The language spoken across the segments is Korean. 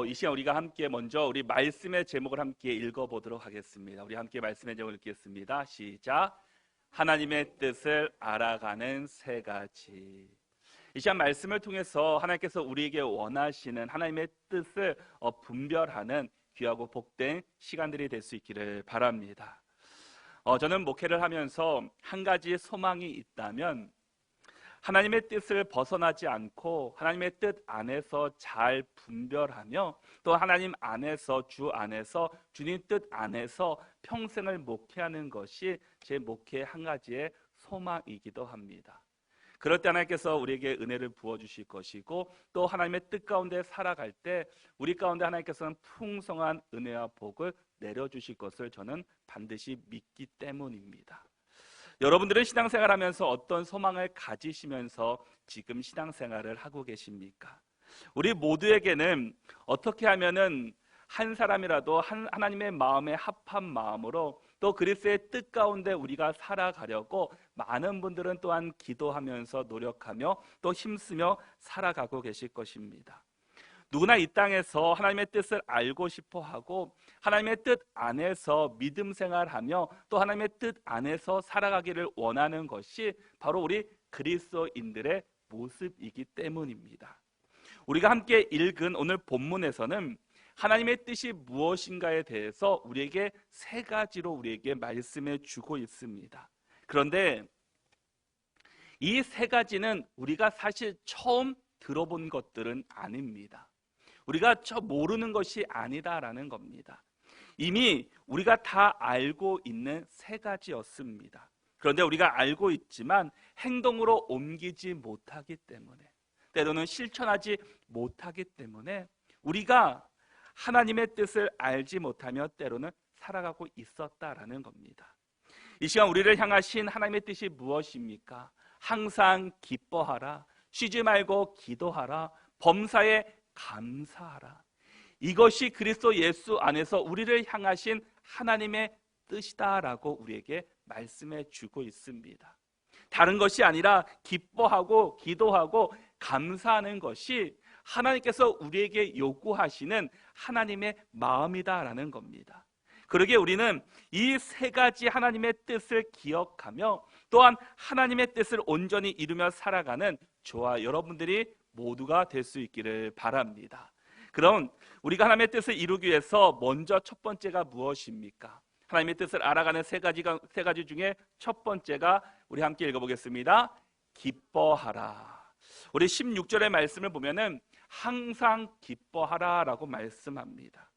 이 시간 우리가 함께 먼저 우리 말씀의 제목을 함께 읽어보도록 하겠습니다. 우리 함께 말씀의 제목을 읽겠습니다. 시작. 하나님의 뜻을 알아가는 세 가지. 이 시간 말씀을 통해서 하나님께서 우리에게 원하시는 하나님의 뜻을 분별하는 귀하고 복된 시간들이 될 수 있기를 바랍니다. 저는 목회를 하면서 한 가지 소망이 있다면 하나님의 뜻을 벗어나지 않고 하나님의 뜻 안에서 잘 분별하며 또 하나님 안에서 주 안에서 주님 뜻 안에서 평생을 목회하는 것이 제 목회의 한 가지의 소망이기도 합니다. 그럴 때 하나님께서 우리에게 은혜를 부어주실 것이고 또 하나님의 뜻 가운데 살아갈 때 우리 가운데 하나님께서는 풍성한 은혜와 복을 내려주실 것을 저는 반드시 믿기 때문입니다. 여러분들은 신앙생활하면서 어떤 소망을 가지시면서 지금 신앙생활을 하고 계십니까? 우리 모두에게는 어떻게 하면은 한 사람이라도 하나님의 마음에 합한 마음으로 또 그리스도의 뜻 가운데 우리가 살아가려고 많은 분들은 또한 기도하면서 노력하며 또 힘쓰며 살아가고 계실 것입니다. 누구나 이 땅에서 하나님의 뜻을 알고 싶어 하고 하나님의 뜻 안에서 믿음 생활하며 또 하나님의 뜻 안에서 살아가기를 원하는 것이 바로 우리 그리스도인들의 모습이기 때문입니다. 우리가 함께 읽은 오늘 본문에서는 하나님의 뜻이 무엇인가에 대해서 우리에게 세 가지로 우리에게 말씀해 주고 있습니다. 그런데 이 세 가지는 우리가 사실 처음 들어본 것들은 아닙니다. 우리가 모르는 것이 아니다라는 겁니다. 이미 우리가 다 알고 있는 세 가지였습니다. 그런데 우리가 알고 있지만 행동으로 옮기지 못하기 때문에 때로는 실천하지 못하기 때문에 우리가 하나님의 뜻을 알지 못하며 때로는 살아가고 있었다라는 겁니다. 이 시간 우리를 향하신 하나님의 뜻이 무엇입니까? 항상 기뻐하라, 쉬지 말고 기도하라, 범사에 감사하라. 이것이 그리스도 예수 안에서 우리를 향하신 하나님의 뜻이다라고 우리에게 말씀해 주고 있습니다. 다른 것이 아니라 기뻐하고 기도하고 감사하는 것이 하나님께서 우리에게 요구하시는 하나님의 마음이다라는 겁니다. 그러기에 우리는 이 세 가지 하나님의 뜻을 기억하며 또한 하나님의 뜻을 온전히 이루며 살아가는 저와 여러분들이 모두가 될 수 있기를 바랍니다. 그럼 우리가 하나님의 뜻을 이루기 위해서 먼저 첫 번째가 무엇입니까? 하나님의 뜻을 알아가는 세 가지 중에 첫 번째가 우리 함께 읽어보겠습니다. 기뻐하라. 우리 16절의 말씀을 보면은 항상 기뻐하라라고 말씀합니다.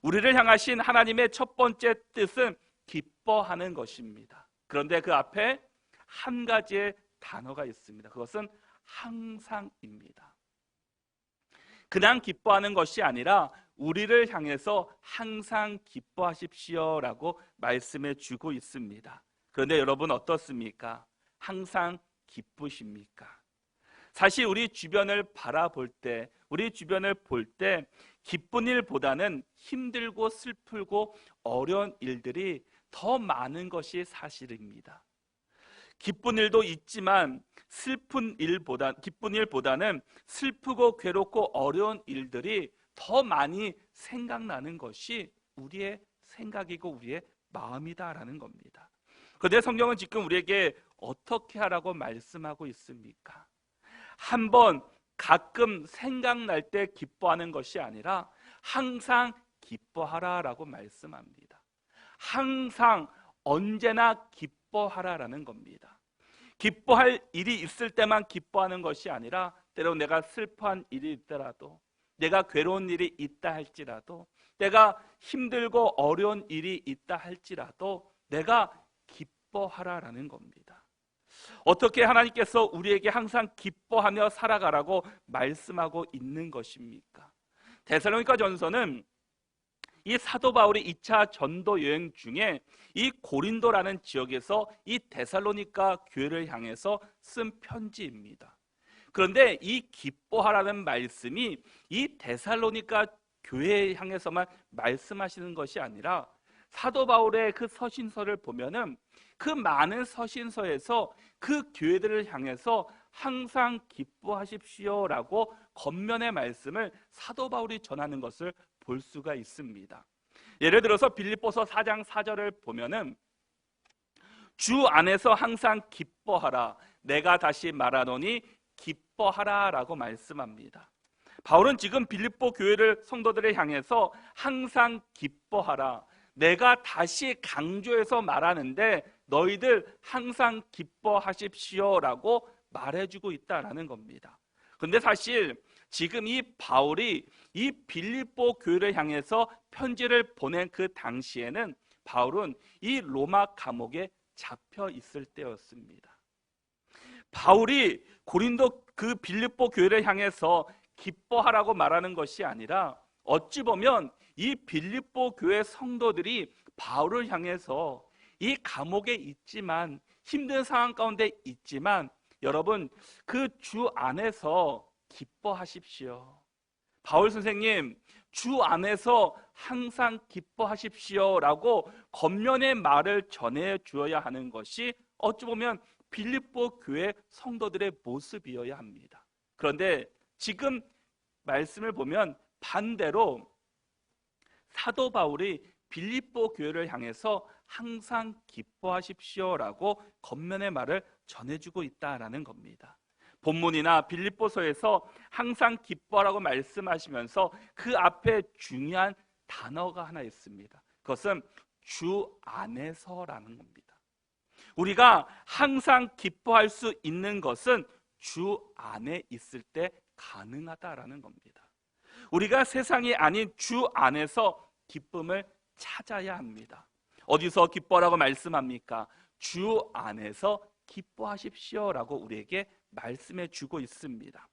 우리를 향하신 하나님의 첫 번째 뜻은 기뻐하는 것입니다. 그런데 그 앞에 한 가지의 단어가 있습니다. 그것은 항상입니다. 그냥 기뻐하는 것이 아니라 우리를 향해서 항상 기뻐하십시오라고 말씀해 주고 있습니다. 그런데 여러분 어떻습니까? 항상 기쁘십니까? 사실 우리 주변을 바라볼 때, 우리 주변을 볼 때 기쁜 일보다는 힘들고 슬프고 어려운 일들이 더 많은 것이 사실입니다. 기쁜 일도 있지만 기쁜 일보다는 슬프고 괴롭고 어려운 일들이 더 많이 생각나는 것이 우리의 생각이고 우리의 마음이다라는 겁니다. 그런데 성경은 지금 우리에게 어떻게 하라고 말씀하고 있습니까? 한번 가끔 생각날 때 기뻐하는 것이 아니라 항상 기뻐하라라고 말씀합니다. 항상 언제나 기뻐하라라는 겁니다. 기뻐할 일이 있을 때만 기뻐하는 것이 아니라 때로 내가 슬퍼한 일이 있더라도 내가 괴로운 일이 있다 할지라도 내가 힘들고 어려운 일이 있다 할지라도 내가 기뻐하라라는 겁니다. 어떻게 하나님께서 우리에게 항상 기뻐하며 살아가라고 말씀하고 있는 것입니까? 데살로니가전서는 이 사도 바울이 2차 전도 여행 중에 이 고린도라는 지역에서 이 데살로니가 교회를 향해서 쓴 편지입니다. 그런데 이 기뻐하라는 말씀이 이 데살로니가 교회에 향해서만 말씀하시는 것이 아니라 사도 바울의 그 서신서를 보면은 그 많은 서신서에서 그 교회들을 향해서 항상 기뻐하십시오라고 겉면의 말씀을 사도 바울이 전하는 것을 볼 수가 있습니다. 예를 들어서 빌립보서 4장 4절을 보면은 주 안에서 항상 기뻐하라. 내가 다시 말하노니 기뻐하라 라고 말씀합니다. 바울은 지금 빌립보 교회를 성도들을 향해서 항상 기뻐하라. 내가 다시 강조해서 말하는데 너희들 항상 기뻐하십시오 라고 말해주고 있다라는 겁니다. 근데 사실 지금 이 바울이 이 빌립보 교회를 향해서 편지를 보낸 그 당시에는 바울은 이 로마 감옥에 잡혀 있을 때였습니다. 바울이 고린도 그 빌립보 교회를 향해서 기뻐하라고 말하는 것이 아니라 어찌 보면 이 빌립보 교회 성도들이 바울을 향해서 이 감옥에 있지만, 힘든 상황 가운데 있지만 여러분 그 주 안에서 기뻐하십시오. 바울 선생님, 주 안에서 항상 기뻐하십시오 라고 겉면의 말을 전해 주어야 하는 것이 어찌 보면 빌립보 교회 성도들의 모습이어야 합니다. 그런데 지금 말씀을 보면 반대로 사도 바울이 빌립보 교회를 향해서 항상 기뻐하십시오라고 겉면의 말을 전해주고 있다라는 겁니다. 본문이나 빌립보서에서 항상 기뻐라고 말씀하시면서 그 앞에 중요한 단어가 하나 있습니다. 그것은 주 안에서라는 겁니다. 우리가 항상 기뻐할 수 있는 것은 주 안에 있을 때 가능하다라는 겁니다. 우리가 세상이 아닌 주 안에서 기쁨을 찾아야 합니다. 어디서 기뻐라고 말씀합니까? 주 안에서 기뻐하십시오라고 우리에게 말씀해 주고 있습니다.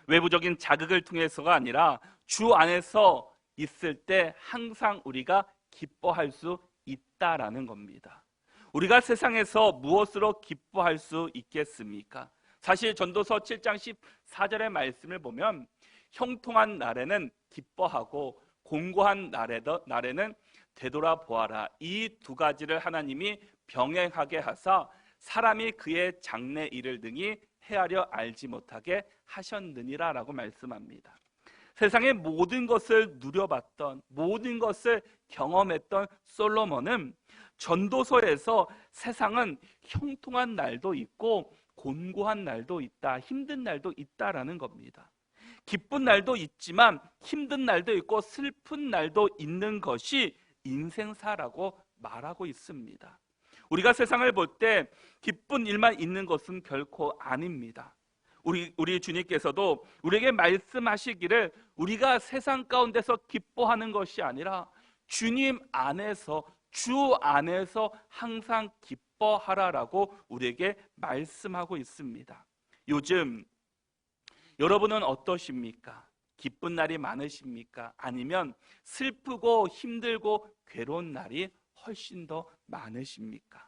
외부적인 자극을 통해서가 아니라 주 안에서 있을 때 항상 우리가 기뻐할 수 있다라는 겁니다. 우리가 세상에서 무엇으로 기뻐할 수 있겠습니까? 사실 전도서 7장 14절의 말씀을 보면 형통한 날에는 기뻐하고 공고한 날에는 되돌아보아라. 이 두 가지를 하나님이 병행하게 하사 사람이 그의 장래 일을 능히 헤아려 알지 못하게 하셨느니라 라고 말씀합니다. 세상의 모든 것을 누려봤던, 모든 것을 경험했던 솔로몬은 전도서에서 세상은 형통한 날도 있고 곤고한 날도 있다, 힘든 날도 있다라는 겁니다. 기쁜 날도 있지만 힘든 날도 있고 슬픈 날도 있는 것이 인생사라고 말하고 있습니다. 우리가 세상을 볼 때 기쁜 일만 있는 것은 결코 아닙니다. 우리 주님께서도 우리에게 말씀하시기를 우리가 세상 가운데서 기뻐하는 것이 아니라 주님 안에서, 주 안에서 항상 기뻐하라라고 우리에게 말씀하고 있습니다. 요즘 여러분은 어떠십니까? 기쁜 날이 많으십니까? 아니면 슬프고 힘들고 괴로운 날이 훨씬 더 많으십니까?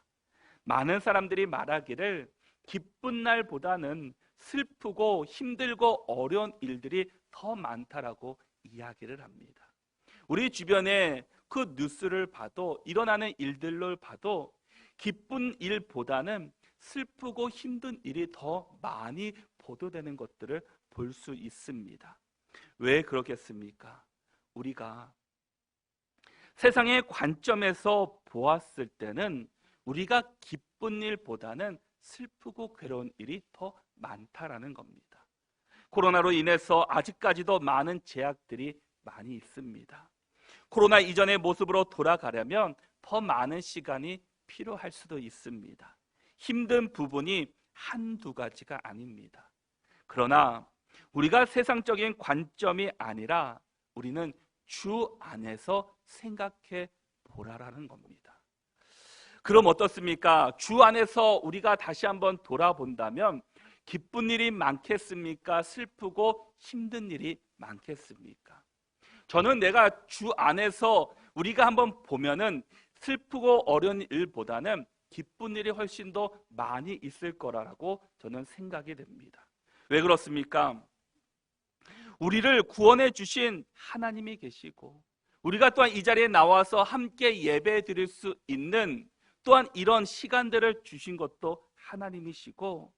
많은 사람들이 말하기를 기쁜 날보다는 슬프고 힘들고 어려운 일들이 더 많다라고 이야기를 합니다. 우리 주변에 그 뉴스를 봐도, 일어나는 일들을 봐도 기쁜 일보다는 슬프고 힘든 일이 더 많이 보도되는 것들을 볼 수 있습니다. 왜 그렇겠습니까? 우리가 세상의 관점에서 보았을 때는 우리가 기쁜 일보다는 슬프고 괴로운 일이 더 많다라는 겁니다. 코로나로 인해서 아직까지도 많은 제약들이 많이 있습니다. 코로나 이전의 모습으로 돌아가려면 더 많은 시간이 필요할 수도 있습니다. 힘든 부분이 한두 가지가 아닙니다. 그러나 우리가 세상적인 관점이 아니라 우리는 주 안에서 생각해 보라라는 겁니다. 그럼 어떻습니까? 주 안에서 우리가 다시 한번 돌아본다면 기쁜 일이 많겠습니까? 슬프고 힘든 일이 많겠습니까? 저는 내가 주 안에서 우리가 한번 보면은 슬프고 어려운 일보다는 기쁜 일이 훨씬 더 많이 있을 거라고 저는 생각이 됩니다. 왜 그렇습니까? 우리를 구원해 주신 하나님이 계시고 우리가 또한 이 자리에 나와서 함께 예배 드릴 수 있는 또한 이런 시간들을 주신 것도 하나님이시고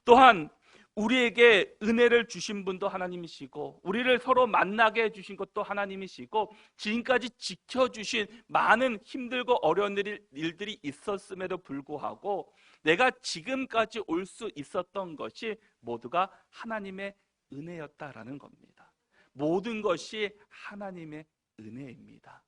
또한 우리에게 은혜를 주신 분도 하나님이시고 우리를 서로 만나게 해주신 것도 하나님이시고 지금까지 지켜주신 많은 힘들고 어려운 일들이 있었음에도 불구하고 내가 지금까지 올 수 있었던 것이 모두가 하나님의 은혜였다라는 겁니다. 모든 것이 하나님의 은혜입니다.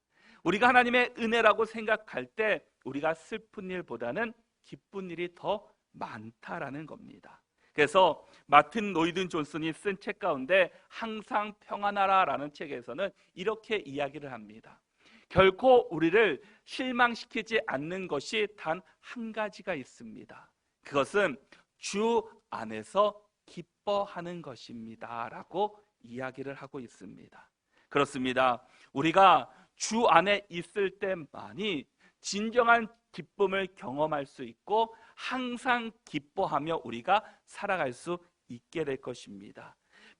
우리가 하나님의 은혜라고 생각할 때 우리가 슬픈 일보다는 기쁜 일이 더 많다라는 겁니다. 그래서 마틴 로이드 존슨이 쓴 책 가운데 항상 평안하라라는 책에서는 이렇게 이야기를 합니다. 결코 우리를 실망시키지 않는 것이 단 한 가지가 있습니다. 그것은 주 안에서 기뻐하는 것입니다 라고 이야기를 하고 있습니다. 그렇습니다. 우리가 주 안에 있을 때만이 진정한 기쁨을 경험할 수 있고 항상 기뻐하며 우리가 살아갈 수 있게 될 것입니다.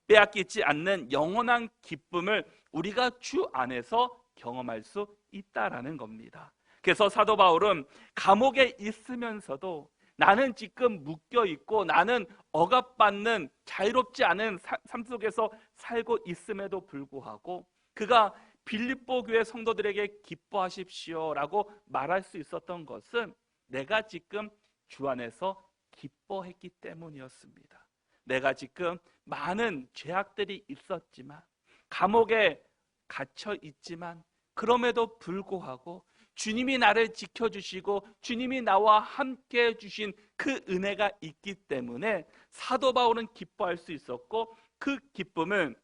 빼앗기지 않는 영원한 기쁨을 우리가 주 안에서 경험할 수 있다라는 겁니다. 그래서 사도 바울은 감옥에 있으면서도 나는 지금 묶여 있고 나는 억압받는 자유롭지 않은 삶 속에서 살고 있음에도 불구하고 그가 빌립보 교회 성도들에게 기뻐하십시오라고 말할 수 있었던 것은 내가 지금 주 안에서 기뻐했기 때문이었습니다. 내가 지금 많은 죄악들이 있었지만 감옥에 갇혀 있지만 그럼에도 불구하고 주님이 나를 지켜주시고 주님이 나와 함께 해주신 그 은혜가 있기 때문에 사도 바울은 기뻐할 수 있었고 그 기쁨을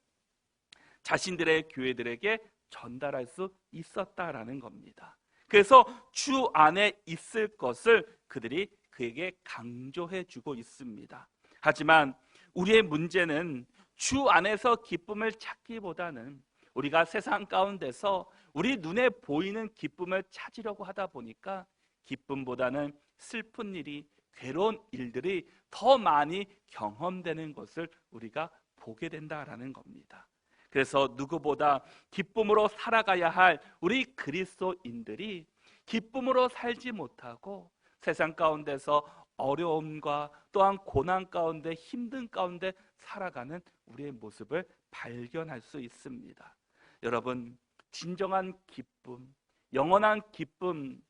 자신들의 교회들에게 전달할 수 있었다라는 겁니다. 그래서 주 안에 있을 것을 그들이 그에게 강조해 주고 있습니다. 하지만 우리의 문제는 주 안에서 기쁨을 찾기보다는 우리가 세상 가운데서 우리 눈에 보이는 기쁨을 찾으려고 하다 보니까 기쁨보다는 슬픈 일이, 괴로운 일들이 더 많이 경험되는 것을 우리가 보게 된다라는 겁니다. 그래서 누구보다 기쁨으로 살아가야 할 우리 그리스도인들이 기쁨으로 살지 못하고 세상 가운데서 어려움과 또한 고난 가운데 힘든 가운데 살아가는 우리의 모습을 발견할 수 있습니다. 여러분, 진정한 기쁨, 영원한 기쁨,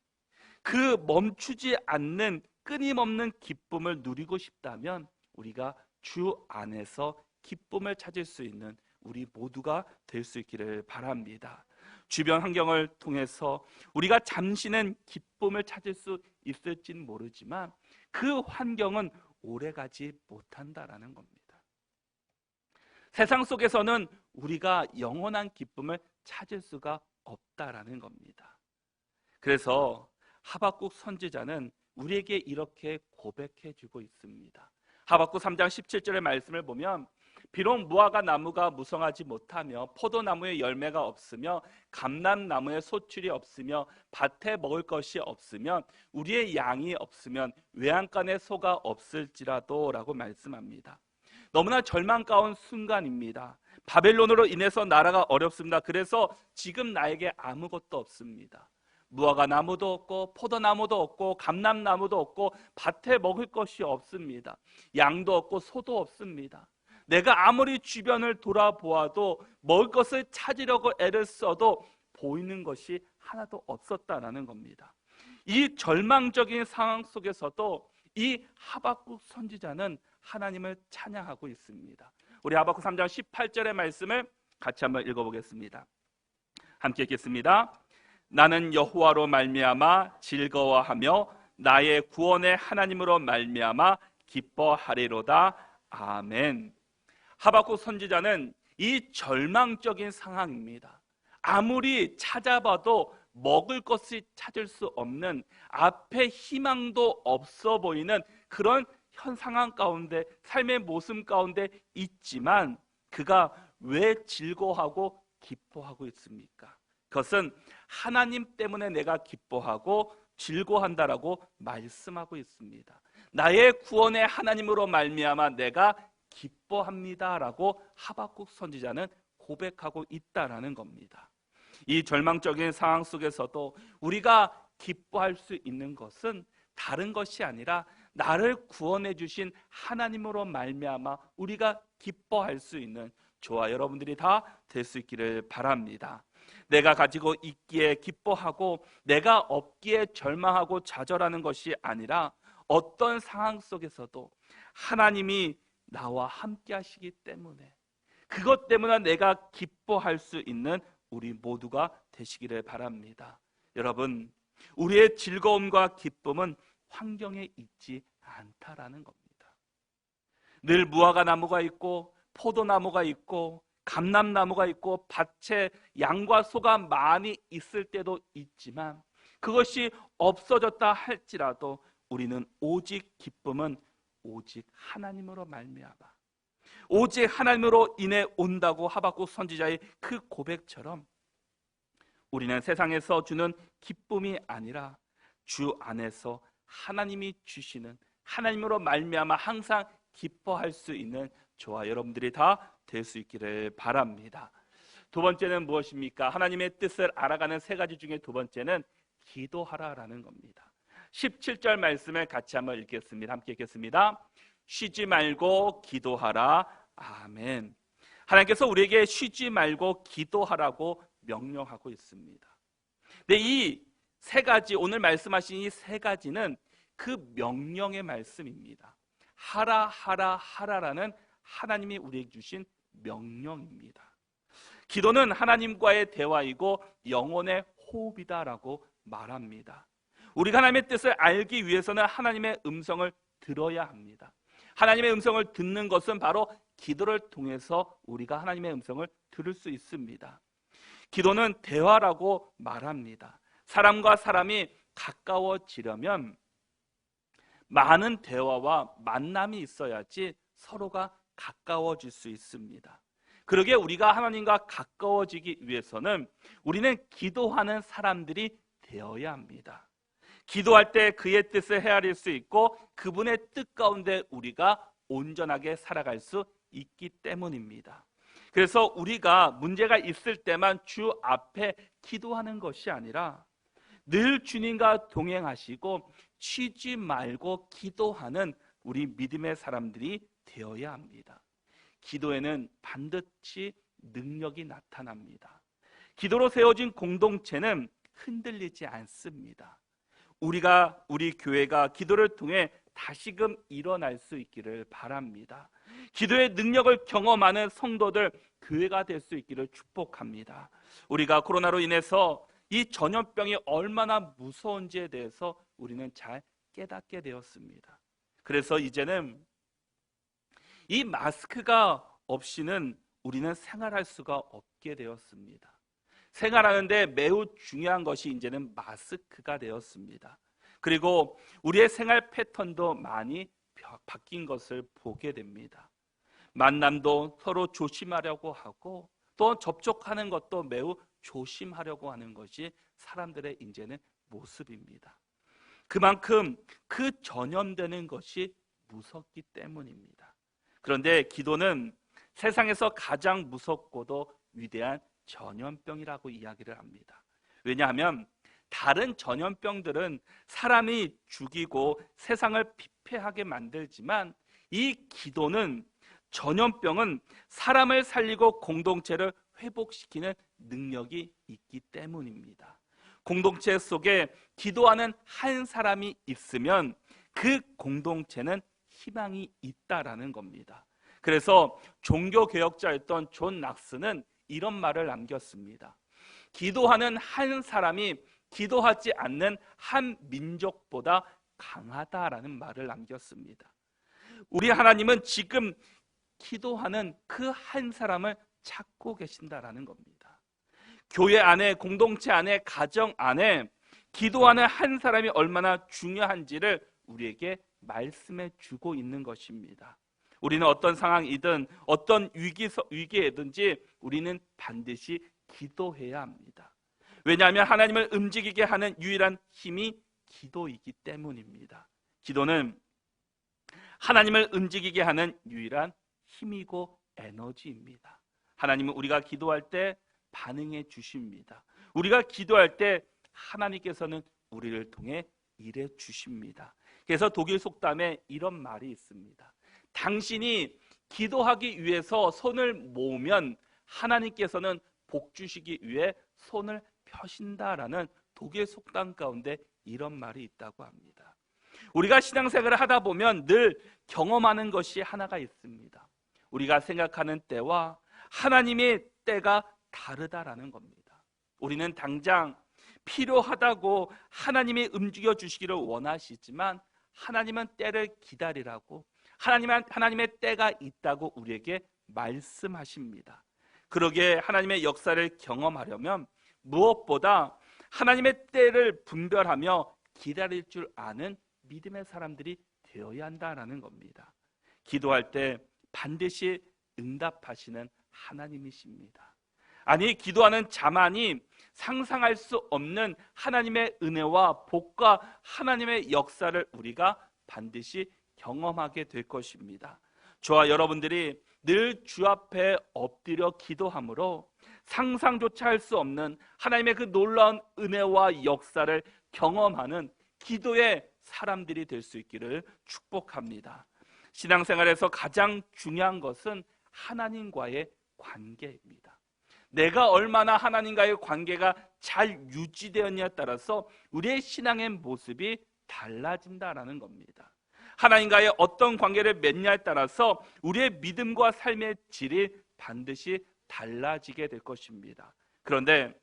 그 멈추지 않는 끊임없는 기쁨을 누리고 싶다면 우리가 주 안에서 기쁨을 찾을 수 있는 우리 모두가 될 수 있기를 바랍니다. 주변 환경을 통해서 우리가 잠시는 기쁨을 찾을 수 있을진 모르지만 그 환경은 오래가지 못한다라는 겁니다. 세상 속에서는 우리가 영원한 기쁨을 찾을 수가 없다라는 겁니다. 그래서 하박국 선지자는 우리에게 이렇게 고백해 주고 있습니다. 하박국 3장 17절의 말씀을 보면 비록 무화과 나무가 무성하지 못하며 포도나무에 열매가 없으며 감람나무에 소출이 없으며 밭에 먹을 것이 없으면 우리의 양이 없으면 외양간에 소가 없을지라도 라고 말씀합니다. 너무나 절망 가운 순간입니다. 바벨론으로 인해서 나라가 어렵습니다. 그래서 지금 나에게 아무것도 없습니다. 무화과 나무도 없고 포도나무도 없고 감람나무도 없고 밭에 먹을 것이 없습니다. 양도 없고 소도 없습니다. 내가 아무리 주변을 돌아보아도 먹을 것을 찾으려고 애를 써도 보이는 것이 하나도 없었다라는 겁니다. 이 절망적인 상황 속에서도 이 하박국 선지자는 하나님을 찬양하고 있습니다. 우리 하박국 3장 18절의 말씀을 같이 한번 읽어보겠습니다. 함께 읽겠습니다. 나는 여호와로 말미암아 즐거워하며 나의 구원의 하나님으로 말미암아 기뻐하리로다. 아멘. 하박국 선지자는 이 절망적인 상황입니다. 아무리 찾아봐도 먹을 것을 찾을 수 없는, 앞에 희망도 없어 보이는 그런 현 상황 가운데, 삶의 모습 가운데 있지만 그가 왜 즐거워하고 기뻐하고 있습니까? 그것은 하나님 때문에 내가 기뻐하고 즐거워한다라고 말씀하고 있습니다. 나의 구원의 하나님으로 말미암아 내가 기뻐합니다라고 하박국 선지자는 고백하고 있다라는 겁니다. 이 절망적인 상황 속에서도 우리가 기뻐할 수 있는 것은 다른 것이 아니라 나를 구원해 주신 하나님으로 말미암아 우리가 기뻐할 수 있는 저와 여러분들이 다 될 수 있기를 바랍니다. 내가 가지고 있기에 기뻐하고 내가 없기에 절망하고 좌절하는 것이 아니라 어떤 상황 속에서도 하나님이 나와 함께 하시기 때문에 그것 때문에 내가 기뻐할 수 있는 우리 모두가 되시기를 바랍니다. 여러분, 우리의 즐거움과 기쁨은 환경에 있지 않다라는 겁니다. 늘 무화과 나무가 있고 포도나무가 있고 감람나무가 있고 밭에 양과 소가 많이 있을 때도 있지만 그것이 없어졌다 할지라도 우리는 오직 기쁨은 오직 하나님으로 말미암아 오직 하나님으로 인해 온다고 하박국 선지자의 그 고백처럼 우리는 세상에서 주는 기쁨이 아니라 주 안에서 하나님이 주시는 하나님으로 말미암아 항상 기뻐할 수 있는 저와 여러분들이 다 될 수 있기를 바랍니다. 두 번째는 무엇입니까? 하나님의 뜻을 알아가는 세 가지 중에 두 번째는 기도하라라는 겁니다. 17절 말씀을 같이 한번 읽겠습니다. 함께 읽겠습니다. 쉬지 말고 기도하라. 아멘. 하나님께서 우리에게 쉬지 말고 기도하라고 명령하고 있습니다. 근데 이 세 가지, 오늘 말씀하신 이 세 가지는 그 명령의 말씀입니다. 하라 하라 하라라는 하나님이 우리에게 주신 명령입니다. 기도는 하나님과의 대화이고 영혼의 호흡이다라고 말합니다. 우리가 하나님의 뜻을 알기 위해서는 하나님의 음성을 들어야 합니다. 하나님의 음성을 듣는 것은 바로 기도를 통해서 우리가 하나님의 음성을 들을 수 있습니다. 기도는 대화라고 말합니다. 사람과 사람이 가까워지려면 많은 대화와 만남이 있어야지 서로가 가까워질 수 있습니다. 그러기에 우리가 하나님과 가까워지기 위해서는 우리는 기도하는 사람들이 되어야 합니다. 기도할 때 그의 뜻을 헤아릴 수 있고 그분의 뜻 가운데 우리가 온전하게 살아갈 수 있기 때문입니다. 그래서 우리가 문제가 있을 때만 주 앞에 기도하는 것이 아니라 늘 주님과 동행하시고 쉬지 말고 기도하는 우리 믿음의 사람들이 되어야 합니다. 기도에는 반드시 능력이 나타납니다. 기도로 세워진 공동체는 흔들리지 않습니다. 우리 교회가 기도를 통해 다시금 일어날 수 있기를 바랍니다. 기도의 능력을 경험하는 성도들 교회가 될 수 있기를 축복합니다. 우리가 코로나로 인해서 이 전염병이 얼마나 무서운지에 대해서 우리는 잘 깨닫게 되었습니다. 그래서 이제는 이 마스크가 없이는 우리는 생활할 수가 없게 되었습니다. 생활하는데 매우 중요한 것이 이제는 마스크가 되었습니다. 그리고 우리의 생활 패턴도 많이 바뀐 것을 보게 됩니다. 만남도 서로 조심하려고 하고 또 접촉하는 것도 매우 조심하려고 하는 것이 사람들의 이제는 모습입니다. 그만큼 그 전염되는 것이 무섭기 때문입니다. 그런데 기도는 세상에서 가장 무섭고도 위대한 전염병이라고 이야기를 합니다. 왜냐하면 다른 전염병들은 사람이 죽이고 세상을 피폐하게 만들지만 이 기도는 전염병은 사람을 살리고 공동체를 회복시키는 능력이 있기 때문입니다. 공동체 속에 기도하는 한 사람이 있으면 그 공동체는 희망이 있다라는 겁니다. 그래서 종교개혁자였던 존 낙스는 이런 말을 남겼습니다. 기도하는 한 사람이 기도하지 않는 한 민족보다 강하다라는 말을 남겼습니다. 우리 하나님은 지금 기도하는 그 한 사람을 찾고 계신다라는 겁니다. 교회 안에, 공동체 안에, 가정 안에 기도하는 한 사람이 얼마나 중요한지를 우리에게 말씀해 주고 있는 것입니다. 우리는 어떤 상황이든 어떤 위기에든지 우리는 반드시 기도해야 합니다. 왜냐하면 하나님을 움직이게 하는 유일한 힘이 기도이기 때문입니다. 기도는 하나님을 움직이게 하는 유일한 힘이고 에너지입니다. 하나님은 우리가 기도할 때 반응해 주십니다. 우리가 기도할 때 하나님께서는 우리를 통해 일해 주십니다. 그래서 독일 속담에 이런 말이 있습니다. 당신이 기도하기 위해서 손을 모으면 하나님께서는 복 주시기 위해 손을 펴신다라는 독일 속담 가운데 이런 말이 있다고 합니다. 우리가 신앙생활을 하다 보면 늘 경험하는 것이 하나가 있습니다. 우리가 생각하는 때와 하나님의 때가 다르다라는 겁니다. 우리는 당장 필요하다고 하나님이 움직여 주시기를 원하시지만 하나님은 때를 기다리라고, 하나님의 때가 있다고 우리에게 말씀하십니다. 그러기에 하나님의 역사를 경험하려면 무엇보다 하나님의 때를 분별하며 기다릴 줄 아는 믿음의 사람들이 되어야 한다라는 겁니다. 기도할 때 반드시 응답하시는 하나님이십니다. 아니, 기도하는 자만이 상상할 수 없는 하나님의 은혜와 복과 하나님의 역사를 우리가 반드시 경험하게 될 것입니다. 저와 여러분들이 늘 주 앞에 엎드려 기도함으로 상상조차 할 수 없는 하나님의 그 놀라운 은혜와 역사를 경험하는 기도의 사람들이 될 수 있기를 축복합니다. 신앙생활에서 가장 중요한 것은 하나님과의 관계입니다. 내가 얼마나 하나님과의 관계가 잘 유지되었냐에 따라서 우리의 신앙의 모습이 달라진다라는 겁니다. 하나님과의 어떤 관계를 맺냐에 따라서 우리의 믿음과 삶의 질이 반드시 달라지게 될 것입니다. 그런데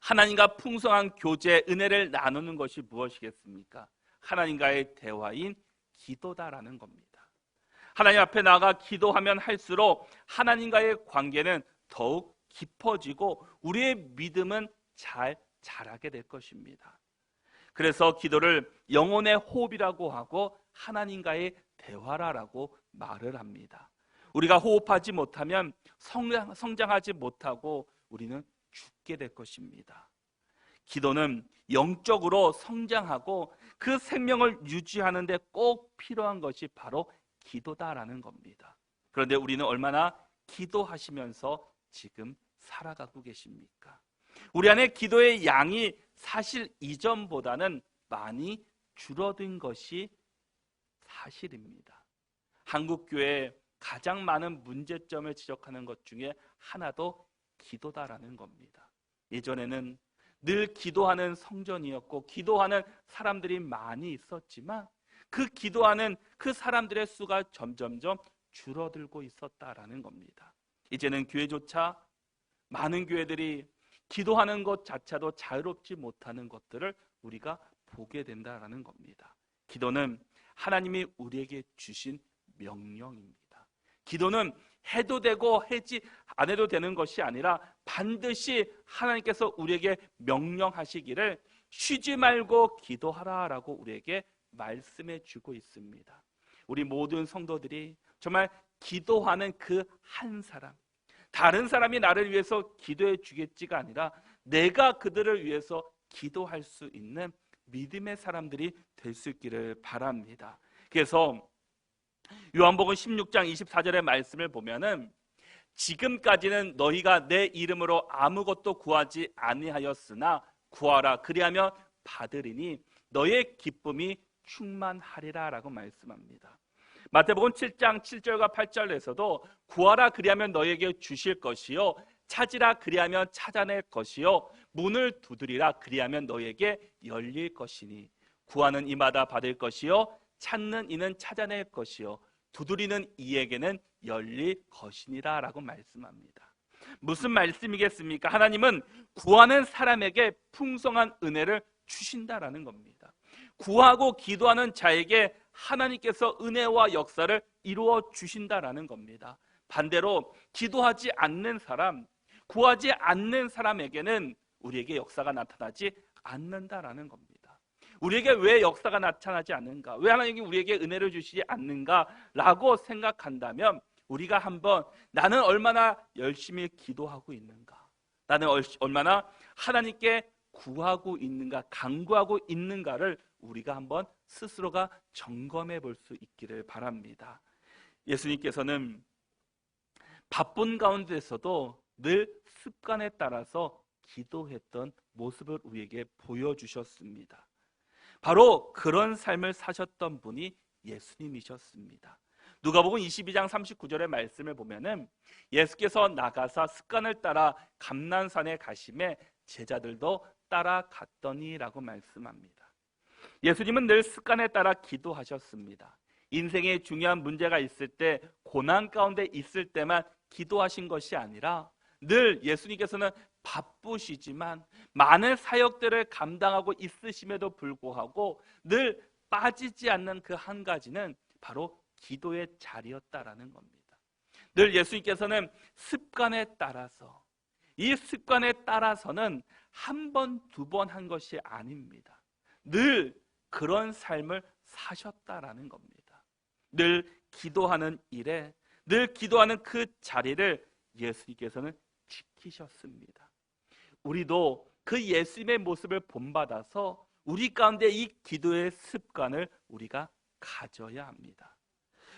하나님과 풍성한 교제, 은혜를 나누는 것이 무엇이겠습니까? 하나님과의 대화인 기도다라는 겁니다. 하나님 앞에 나가 기도하면 할수록 하나님과의 관계는 더욱 깊어지고 우리의 믿음은 잘 자라게 될 것입니다. 그래서 기도를 영혼의 호흡이라고 하고 하나님과의 대화라고 말을 합니다. 우리가 호흡하지 못하면 성장하지 못하고 우리는 죽게 될 것입니다. 기도는 영적으로 성장하고 그 생명을 유지하는 데 꼭 필요한 것이 바로 기도다라는 겁니다. 그런데 우리는 얼마나 기도하시면서 지금 살아가고 계십니까? 우리 안에 기도의 양이 사실 이전보다는 많이 줄어든 것이 사실입니다. 한국교회에 가장 많은 문제점을 지적하는 것 중에 하나도 기도다라는 겁니다. 예전에는 늘 기도하는 성전이었고 기도하는 사람들이 많이 있었지만 그 기도하는 그 사람들의 수가 점점점 줄어들고 있었다라는 겁니다. 이제는 교회조차 많은 교회들이 기도하는 것 자체도 자유롭지 못하는 것들을 우리가 보게 된다라는 겁니다. 기도는 하나님이 우리에게 주신 명령입니다. 기도는 해도 되고 하지 안 해도 되는 것이 아니라 반드시 하나님께서 우리에게 명령하시기를 쉬지 말고 기도하라라고 우리에게 말씀해 주고 있습니다. 우리 모든 성도들이 정말 기도하는 그 한 사람, 다른 사람이 나를 위해서 기도해 주겠지가 아니라 내가 그들을 위해서 기도할 수 있는 믿음의 사람들이 될 수 있기를 바랍니다. 그래서 요한복음 16장 24절의 말씀을 보면은 지금까지는 너희가 내 이름으로 아무것도 구하지 아니하였으나 구하라 그리하면 받으리니 너의 기쁨이 충만하리라 라고 말씀합니다. 마태복음 7장 7절과 8절에서도 구하라 그리하면 너에게 주실 것이요 찾으라 그리하면 찾아낼 것이요 문을 두드리라 그리하면 너에게 열릴 것이니 구하는 이마다 받을 것이요 찾는 이는 찾아낼 것이요 두드리는 이에게는 열릴 것이니라 라고 말씀합니다. 무슨 말씀이겠습니까? 하나님은 구하는 사람에게 풍성한 은혜를 주신다라는 겁니다. 구하고 기도하는 자에게 하나님께서 은혜와 역사를 이루어 주신다라는 겁니다. 반대로 기도하지 않는 사람, 구하지 않는 사람에게는 우리에게 역사가 나타나지 않는다라는 겁니다. 우리에게 왜 역사가 나타나지 않는가? 왜 하나님이 우리에게 은혜를 주시지 않는가라고 생각한다면 우리가 한번 나는 얼마나 열심히 기도하고 있는가? 나는 얼마나 하나님께 구하고 있는가, 간구하고 있는가를 우리가 한번 스스로가 점검해 볼 수 있기를 바랍니다. 예수님께서는 바쁜 가운데서도 늘 습관에 따라서 기도했던 모습을 우리에게 보여주셨습니다. 바로 그런 삶을 사셨던 분이 예수님이셨습니다. 누가복음 22장 39절의 말씀을 보면은 예수께서 나가사 습관을 따라 감난산에 가심에 제자들도 따라갔더니라고 말씀합니다. 예수님은 늘 습관에 따라 기도하셨습니다. 인생에 중요한 문제가 있을 때, 고난 가운데 있을 때만 기도하신 것이 아니라 늘 예수님께서는 바쁘시지만 많은 사역들을 감당하고 있으심에도 불구하고 늘 빠지지 않는 그 한 가지는 바로 기도의 자리였다라는 겁니다. 늘 예수님께서는 습관에 따라서, 이 습관에 따라서는 한 번, 두 번 한 것이 아닙니다. 늘 그런 삶을 사셨다라는 겁니다. 늘 기도하는 일에, 늘 기도하는 그 자리를 예수님께서는 지키셨습니다. 우리도 그 예수님의 모습을 본받아서 우리 가운데 이 기도의 습관을 우리가 가져야 합니다.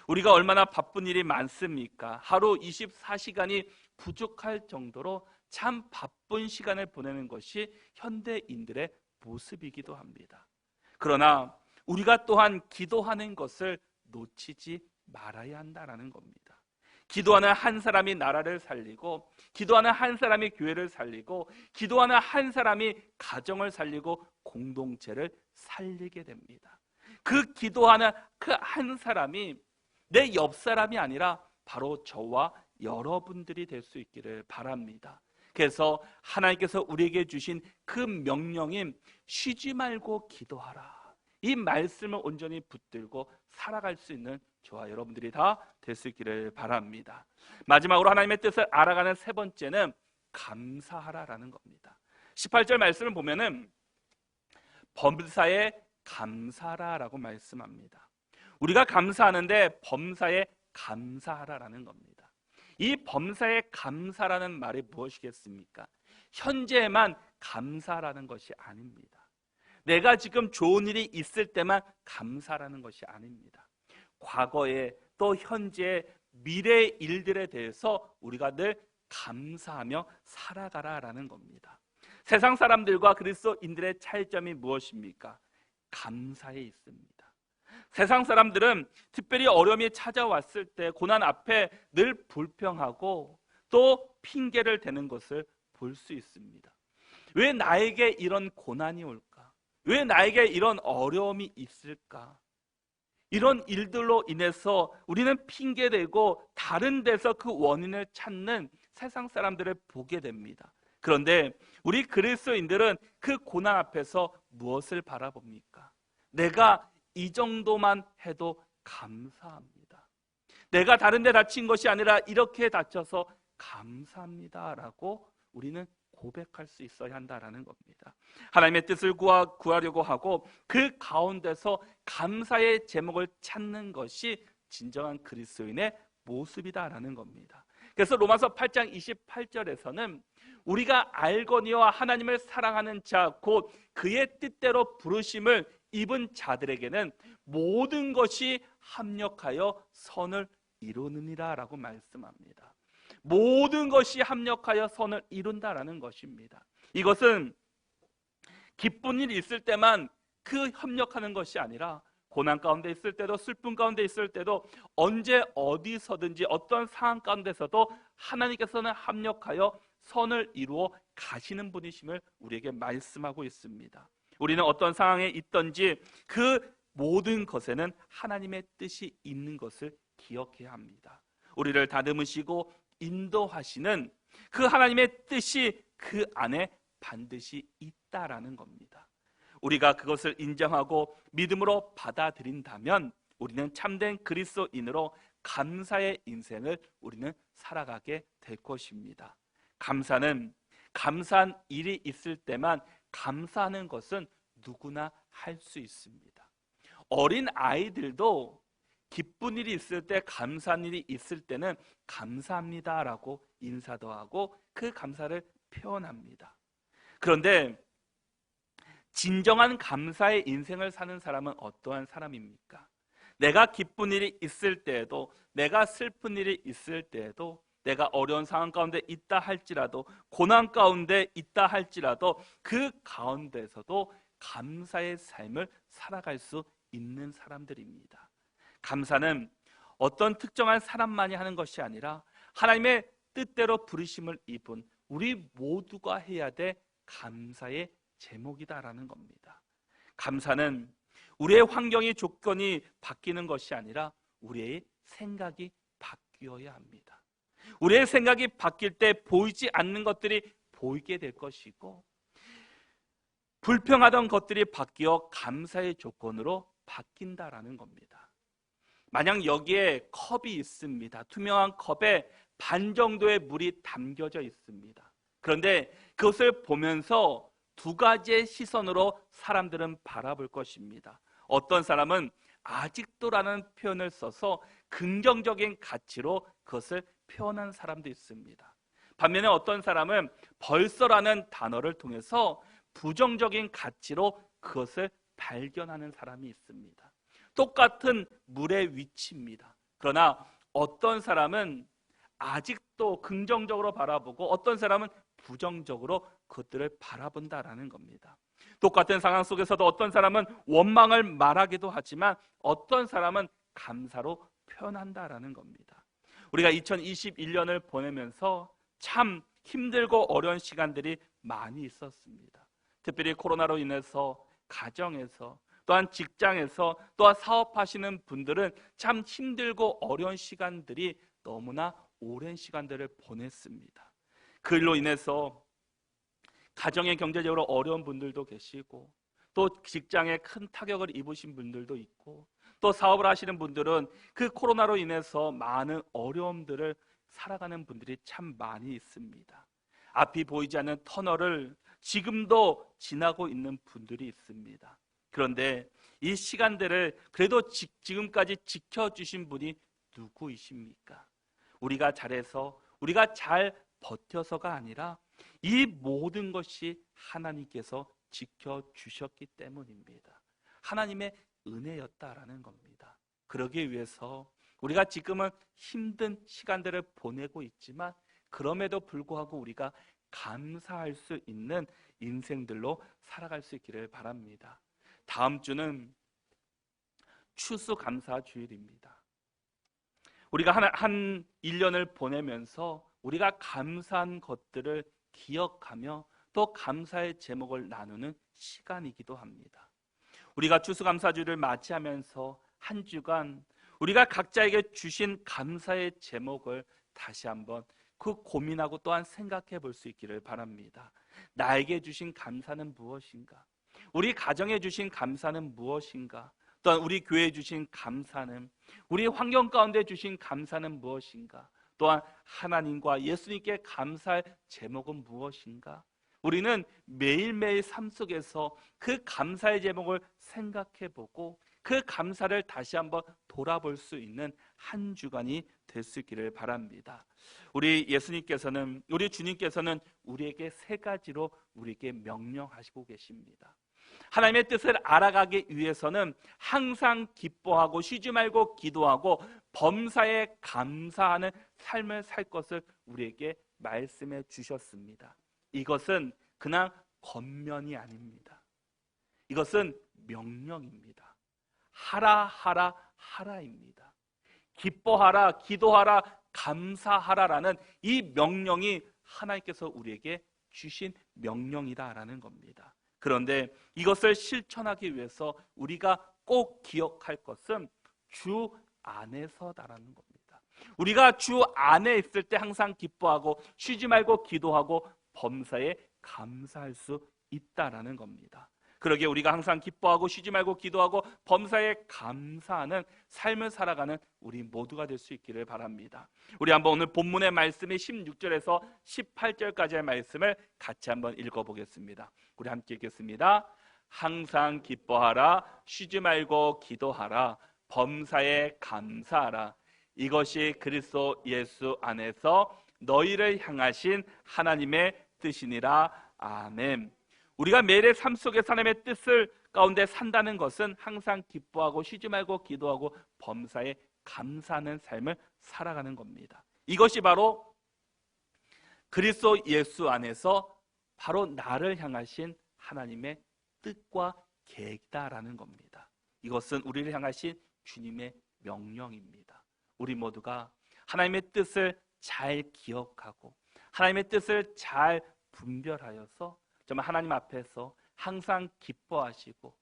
우리가 얼마나 바쁜 일이 많습니까? 하루 24시간이 부족할 정도로 참 바쁜 시간을 보내는 것이 현대인들의 모습이기도 합니다. 그러나 우리가 또한 기도하는 것을 놓치지 말아야 한다는 겁니다. 기도하는 한 사람이 나라를 살리고, 기도하는 한 사람이 교회를 살리고, 기도하는 한 사람이 가정을 살리고 공동체를 살리게 됩니다. 그 기도하는 그 한 사람이 내 옆 사람이 아니라 바로 저와 여러분들이 될 수 있기를 바랍니다. 그래서 하나님께서 우리에게 주신 그 명령인 쉬지 말고 기도하라, 이 말씀을 온전히 붙들고 살아갈 수 있는 저와 여러분들이 다 될 수 있기를 바랍니다. 마지막으로 하나님의 뜻을 알아가는 세 번째는 감사하라라는 겁니다. 18절 말씀을 보면은 범사에 감사하라라고 말씀합니다. 우리가 감사하는데 범사에 감사하라라는 겁니다. 이 범사에 감사라는 말이 무엇이겠습니까? 현재에만 감사라는 것이 아닙니다. 내가 지금 좋은 일이 있을 때만 감사라는 것이 아닙니다. 과거에 또 현재의 미래의 일들에 대해서 우리가 늘 감사하며 살아가라라는 겁니다. 세상 사람들과 그리스도인들의 차이점이 무엇입니까? 감사에 있습니다. 세상 사람들은 특별히 어려움이 찾아왔을 때 고난 앞에 늘 불평하고 또 핑계를 대는 것을 볼 수 있습니다. 왜 나에게 이런 고난이 올까? 왜 나에게 이런 어려움이 있을까? 이런 일들로 인해서 우리는 핑계대고 다른 데서 그 원인을 찾는 세상 사람들을 보게 됩니다. 그런데 우리 그리스도인들은 그 고난 앞에서 무엇을 바라봅니까? 내가 이 정도만 해도 감사합니다. 내가 다른 데 다친 것이 아니라 이렇게 다쳐서 감사합니다라고 우리는 고백할 수 있어야 한다라는 겁니다. 하나님의 뜻을 구하려고 하고 그 가운데서 감사의 제목을 찾는 것이 진정한 그리스도인의 모습이다라는 겁니다. 그래서 로마서 8장 28절에서는 우리가 알거니와 하나님을 사랑하는 자 곧 그의 뜻대로 부르심을 입은 자들에게는 모든 것이 합력하여 선을 이루느니라 라고 말씀합니다. 모든 것이 합력하여 선을 이룬다라는 것입니다. 이것은 기쁜 일이 있을 때만 그 협력하는 것이 아니라 고난 가운데 있을 때도, 슬픔 가운데 있을 때도, 언제 어디서든지 어떤 상황 가운데서도 하나님께서는 합력하여 선을 이루어 가시는 분이심을 우리에게 말씀하고 있습니다. 우리는 어떤 상황에 있든지 그 모든 것에는 하나님의 뜻이 있는 것을 기억해야 합니다. 우리를 다듬으시고 인도하시는 그 하나님의 뜻이 그 안에 반드시 있다라는 겁니다. 우리가 그것을 인정하고 믿음으로 받아들인다면 우리는 참된 그리스도인으로 감사의 인생을 우리는 살아가게 될 것입니다. 감사는 감사한 일이 있을 때만 감사하는 것은 누구나 할 수 있습니다. 어린 아이들도 기쁜 일이 있을 때, 감사한 일이 있을 때는 감사합니다라고 인사도 하고 그 감사를 표현합니다. 그런데 진정한 감사의 인생을 사는 사람은 어떠한 사람입니까? 내가 기쁜 일이 있을 때에도, 내가 슬픈 일이 있을 때에도, 내가 어려운 상황 가운데 있다 할지라도, 고난 가운데 있다 할지라도 그 가운데서도 감사의 삶을 살아갈 수 있는 사람들입니다. 감사는 어떤 특정한 사람만이 하는 것이 아니라 하나님의 뜻대로 부르심을 입은 우리 모두가 해야 될 감사의 제목이다라는 겁니다. 감사는 우리의 환경이 조건이 바뀌는 것이 아니라 우리의 생각이 바뀌어야 합니다. 우리의 생각이 바뀔 때 보이지 않는 것들이 보이게 될 것이고, 불평하던 것들이 바뀌어 감사의 조건으로 바뀐다라는 겁니다. 만약 여기에 컵이 있습니다. 투명한 컵에 반 정도의 물이 담겨져 있습니다. 그런데 그것을 보면서 두 가지의 시선으로 사람들은 바라볼 것입니다. 어떤 사람은 아직도라는 표현을 써서 긍정적인 가치로 그것을 표현한 사람도 있습니다. 반면에 어떤 사람은 벌써라는 단어를 통해서 부정적인 가치로 그것을 발견하는 사람이 있습니다. 똑같은 물의 위치입니다. 그러나 어떤 사람은 아직도 긍정적으로 바라보고 어떤 사람은 부정적으로 그것들을 바라본다라는 겁니다. 똑같은 상황 속에서도 어떤 사람은 원망을 말하기도 하지만 어떤 사람은 감사로 표현한다라는 겁니다. 우리가 2021년을 보내면서 참 힘들고 어려운 시간들이 많이 있었습니다. 특별히 코로나로 인해서 가정에서, 또한 직장에서, 또한 사업하시는 분들은 참 힘들고 어려운 시간들이 너무나 오랜 시간들을 보냈습니다. 그 일로 인해서 가정에 경제적으로 어려운 분들도 계시고, 또 직장에 큰 타격을 입으신 분들도 있고, 또 사업을 하시는 분들은 그 코로나로 인해서 많은 어려움들을 살아가는 분들이 참 많이 있습니다. 앞이 보이지 않는 터널을 지금도 지나고 있는 분들이 있습니다. 그런데 이 시간들을 그래도 지금까지 지켜주신 분이 누구이십니까? 우리가 잘해서, 우리가 잘 버텨서가 아니라 이 모든 것이 하나님께서 지켜주셨기 때문입니다. 하나님의 은혜였다라는 겁니다. 그러기 위해서 우리가 지금은 힘든 시간들을 보내고 있지만 그럼에도 불구하고 우리가 감사할 수 있는 인생들로 살아갈 수 있기를 바랍니다. 다음 주는 추수감사 주일입니다. 우리가 한 1년을 보내면서 우리가 감사한 것들을 기억하며 또 감사의 제목을 나누는 시간이기도 합니다. 우리가 추수감사주를 맞이하면서 한 주간 우리가 각자에게 주신 감사의 제목을 다시 한번 고민하고 또한 생각해 볼 수 있기를 바랍니다. 나에게 주신 감사는 무엇인가? 우리 가정에 주신 감사는 무엇인가? 또한 우리 교회에 주신 감사는, 우리 환경 가운데 주신 감사는 무엇인가? 또한 하나님과 예수님께 감사할 제목은 무엇인가? 우리는 매일매일 삶 속에서 그 감사의 제목을 생각해보고 그 감사를 다시 한번 돌아볼 수 있는 한 주간이 될 수 있기를 바랍니다. 우리 예수님께서는, 우리 주님께서는 우리에게 세 가지로 우리에게 명령하시고 계십니다. 하나님의 뜻을 알아가기 위해서는 항상 기뻐하고 쉬지 말고 기도하고 범사에 감사하는 삶을 살 것을 우리에게 말씀해 주셨습니다. 이것은 그냥 겉면이 아닙니다. 이것은 명령입니다. 하라 하라 하라입니다. 기뻐하라, 기도하라, 감사하라라는 이 명령이 하나님께서 우리에게 주신 명령이다라는 겁니다. 그런데 이것을 실천하기 위해서 우리가 꼭 기억할 것은 주 안에서다라는 겁니다. 우리가 주 안에 있을 때 항상 기뻐하고 쉬지 말고 기도하고 범사에 감사할 수 있다라는 겁니다. 그러기에 우리가 항상 기뻐하고 쉬지 말고 기도하고 범사에 감사하는 삶을 살아가는 우리 모두가 될 수 있기를 바랍니다. 우리 한번 오늘 본문의 말씀이 16절에서 18절까지의 말씀을 같이 한번 읽어보겠습니다. 우리 함께 읽겠습니다. 항상 기뻐하라, 쉬지 말고 기도하라, 범사에 감사하라. 이것이 그리스도 예수 안에서 너희를 향하신 하나님의 뜻이니라. 아멘. 우리가 매일의 삶 속에서 하나님의 뜻을 가운데 산다는 것은 항상 기뻐하고 쉬지 말고 기도하고 범사에 감사하는 삶을 살아가는 겁니다. 이것이 바로 그리스도 예수 안에서 바로 나를 향하신 하나님의 뜻과 계획이다라는 겁니다. 이것은 우리를 향하신 주님의 명령입니다. 우리 모두가 하나님의 뜻을 잘 기억하고 하나님의 뜻을 잘 분별하여서 정말 하나님 앞에서 항상 기뻐하시고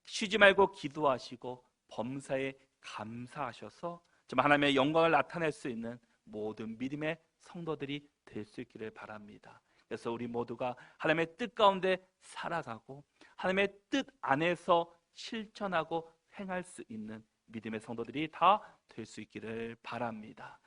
쉬지 말고 기도하시고 범사에 감사하셔서 정말 하나님의 영광을 나타낼 수 있는 모든 믿음의 성도들이 될 수 있기를 바랍니다. 그래서 우리 모두가 하나님의 뜻 가운데 살아가고 하나님의 뜻 안에서 실천하고 행할 수 있는 믿음의 성도들이 다 될 수 있기를 바랍니다.